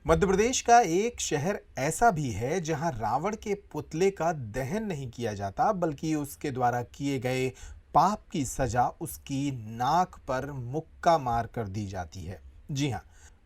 मध्य प्रदेश का एक शहर ऐसा भी है जहां रावण के पुतले का दहन नहीं किया जाता, बल्कि उसके द्वारा किए गए पाप की सजा उसकी नाक पर मुक्का मार कर दी जाती है। जी हां,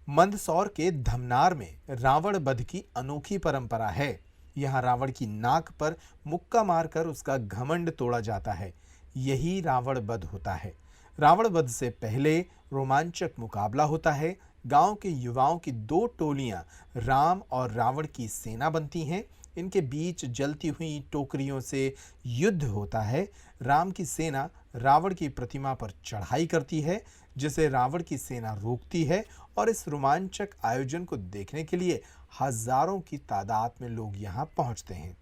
मंदसौर के धमनार में रावण वध की अनोखी परंपरा है। यहां रावण की नाक पर मुक्का मारकर उसका घमंड तोड़ा जाता है। यही रावण वध होता है। रावण वध से पहले रोमांचक मुकाबला होता है। गांव के युवाओं की दो टोलियां राम और रावण की सेना बनती हैं। इनके बीच जलती हुई टोकरियों से युद्ध होता है। राम की सेना रावण की प्रतिमा पर चढ़ाई करती है, जिसे रावण की सेना रोकती है, और इस रोमांचक आयोजन को देखने के लिए हजारों की तादाद में लोग यहां पहुंचते हैं।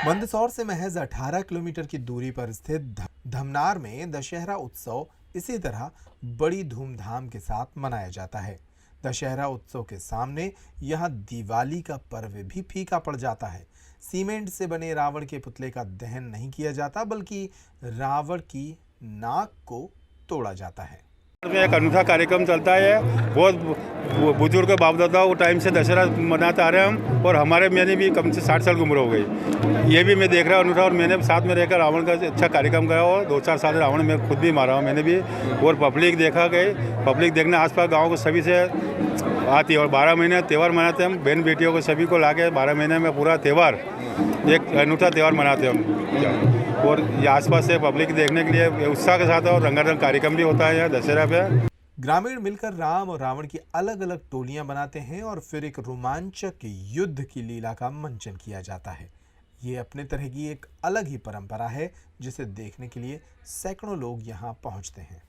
मंदसौर से महज 18 किलोमीटर की दूरी पर स्थित धमनार में दशहरा उत्सव इसी तरह बड़ी धूमधाम के साथ मनाया जाता है। दशहरा उत्सव के सामने यहां दिवाली का पर्व भी फीका पड़ जाता है। सीमेंट से बने रावण के पुतले का दहन नहीं किया जाता, बल्कि रावण की नाक को तोड़ा जाता है। एक अनूठा कार्यक्रम चलता है। बहुत बुजुर्ग बाप दादा वो टाइम से दशहरा मनाते आ रहे हैं हम, और हमारे मैंने भी कम से 60 साल की उम्र हो गई। ये भी मैं देख रहा हूँ अनूठा, और मैंने साथ में रहकर रावण का अच्छा कार्यक्रम करा, और 2-4 साल रावण मैं खुद भी मारा हूँ मैंने भी, और पब्लिक देखा गई। पब्लिक देखने आसपास गाँव को सभी से आती है, और 12 महीने त्यौहार मनाते हैं हम। बहन बेटियों को सभी को ला के 12 महीने में पूरा त्यौहार, एक अनूठा त्यौहार मनाते हैं हम। और ये आसपास से पब्लिक देखने के लिए उत्साह के साथ, और रंगारंग कार्यक्रम भी होता है यहाँ दशहरा पे। ग्रामीण मिलकर राम और रावण की अलग अलग टोलियां बनाते हैं, और फिर एक रोमांचक युद्ध की लीला का मंचन किया जाता है। ये अपने तरह की एक अलग ही परंपरा है, जिसे देखने के लिए सैकड़ों लोग यहाँ पहुँचते हैं।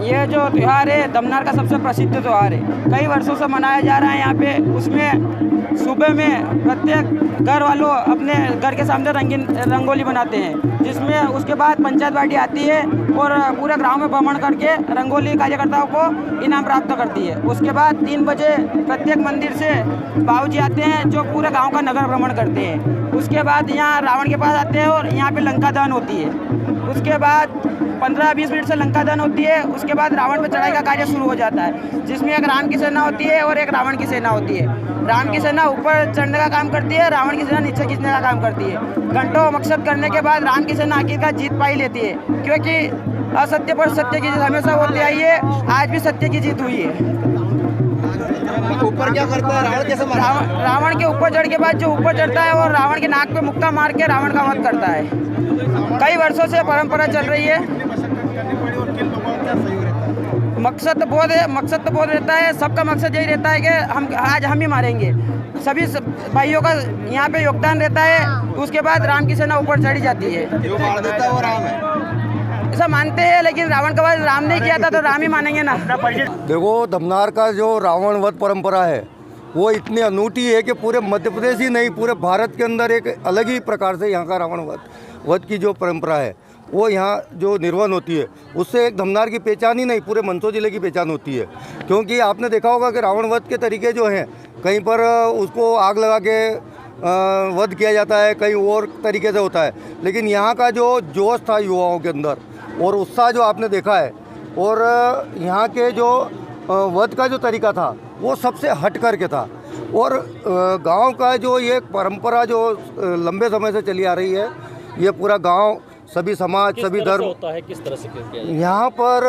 ये जो त्यौहार है धमनार का सबसे प्रसिद्ध त्यौहार है, कई वर्षों से मनाया जा रहा है यहाँ पे। उसमें सुबह में प्रत्येक घर वालों अपने घर के सामने रंगोली बनाते हैं, जिसमें उसके बाद पंचायत पार्टी आती है और पूरे गांव में भ्रमण करके रंगोली कार्यकर्ताओं को इनाम प्राप्त करती है। उसके बाद 3 बजे प्रत्येक मंदिर से बाबूजी आते हैं जो पूरे गाँव का नगर भ्रमण करते हैं। उसके बाद यहाँ रावण के पास आते हैं और यहाँ पे लंका दहन होती है। उसके बाद 15-20 मिनट से लंका दहन होती है। उसके बाद रावण पर चढ़ाई का कार्य शुरू हो जाता है, जिसमें एक राम की सेना होती है और एक रावण की सेना होती है। राम की सेना ऊपर चढ़ने का काम करती है, रावण की सेना नीचे खींचने का काम करती है। घंटों मकसद करने के बाद राम की सेना आखिरकार जीत पाई लेती है, क्योंकि असत्य पर सत्य की जीत हमेशा होती आई है। आज भी सत्य की जीत हुई है। ऊपर क्या करता है रावण? कैसे रावण के ऊपर चढ़ के बाद जो ऊपर चढ़ता है और रावण के नाक पे मुक्का मार के रावण का वध करता है। कई वर्षों से परंपरा चल रही है। मकसद तो बहुत रहता है। सबका मकसद यही रहता है कि आज हम ही मारेंगे। सभी भाइयों का यहाँ पे योगदान रहता है। उसके बाद राम की सेना ऊपर चढ़ी जाती है। जो मार देता है वो राम है, ऐसा मानते हैं, लेकिन रावण का वध राम ने किया था तो राम ही मानेंगे ना। देखो, धमनार का जो रावण वध परंपरा है वो इतनी अनूठी है कि पूरे मध्य प्रदेश ही नहीं, पूरे भारत के अंदर एक अलग ही प्रकार से यहाँ का रावण वध की जो परंपरा है वो यहाँ जो निर्वहन होती है, उससे एक धमनार की पहचान ही नहीं, पूरे मंदसौर जिले की पहचान होती है। क्योंकि आपने देखा होगा कि रावण वध के तरीके जो हैं, कहीं पर उसको आग लगा के वध किया जाता है, कहीं और तरीके से होता है। लेकिन यहाँ का जो जोश था युवाओं के अंदर और उत्साह जो आपने देखा है, और यहाँ के जो वध का जो तरीका था वो सबसे हट करके था। और गांव का जो ये परंपरा जो लंबे समय से चली आ रही है, ये पूरा गांव, सभी समाज, सभी धर्म होता है, किस तरह से यहाँ पर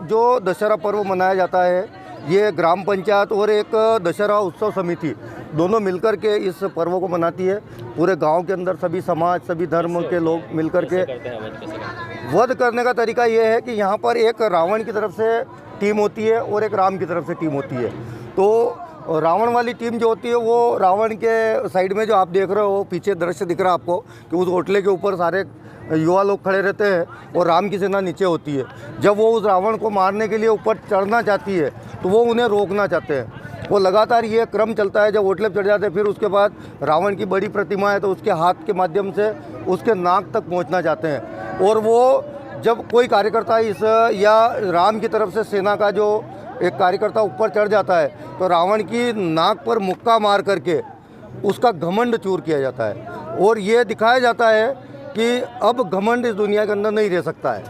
जो दशहरा पर्व मनाया जाता है, ये ग्राम पंचायत और एक दशहरा उत्सव समिति दोनों मिलकर के इस पर्व को मनाती है। पूरे गांव के अंदर सभी समाज, सभी धर्म के लोग मिलकर के वध करने का तरीका ये है कि यहाँ पर एक रावण की तरफ से टीम होती है और एक राम की तरफ से टीम होती है। तो रावण वाली टीम जो होती है वो रावण के साइड में जो आप देख रहे हो, पीछे दृश्य दिख रहा है आपको कि उस ओटले के ऊपर सारे युवा लोग खड़े रहते हैं और राम की सेना नीचे होती है। जब वो उस रावण को मारने के लिए ऊपर चढ़ना चाहती है तो वो उन्हें रोकना चाहते हैं। वो लगातार ये क्रम चलता है। जब ओटले चढ़ जाते हैं फिर उसके बाद रावण की बड़ी प्रतिमा है तो उसके हाथ के माध्यम से उसके नाक तक पहुंचना चाहते हैं। और वो जब कोई कार्यकर्ता इस या राम की तरफ से सेना का जो एक कार्यकर्ता ऊपर चढ़ जाता है तो रावण की नाक पर मुक्का मार करके उसका घमंड चूर किया जाता है और ये दिखाया जाता है कि अब घमंड इस दुनिया के अंदर नहीं रह सकता है।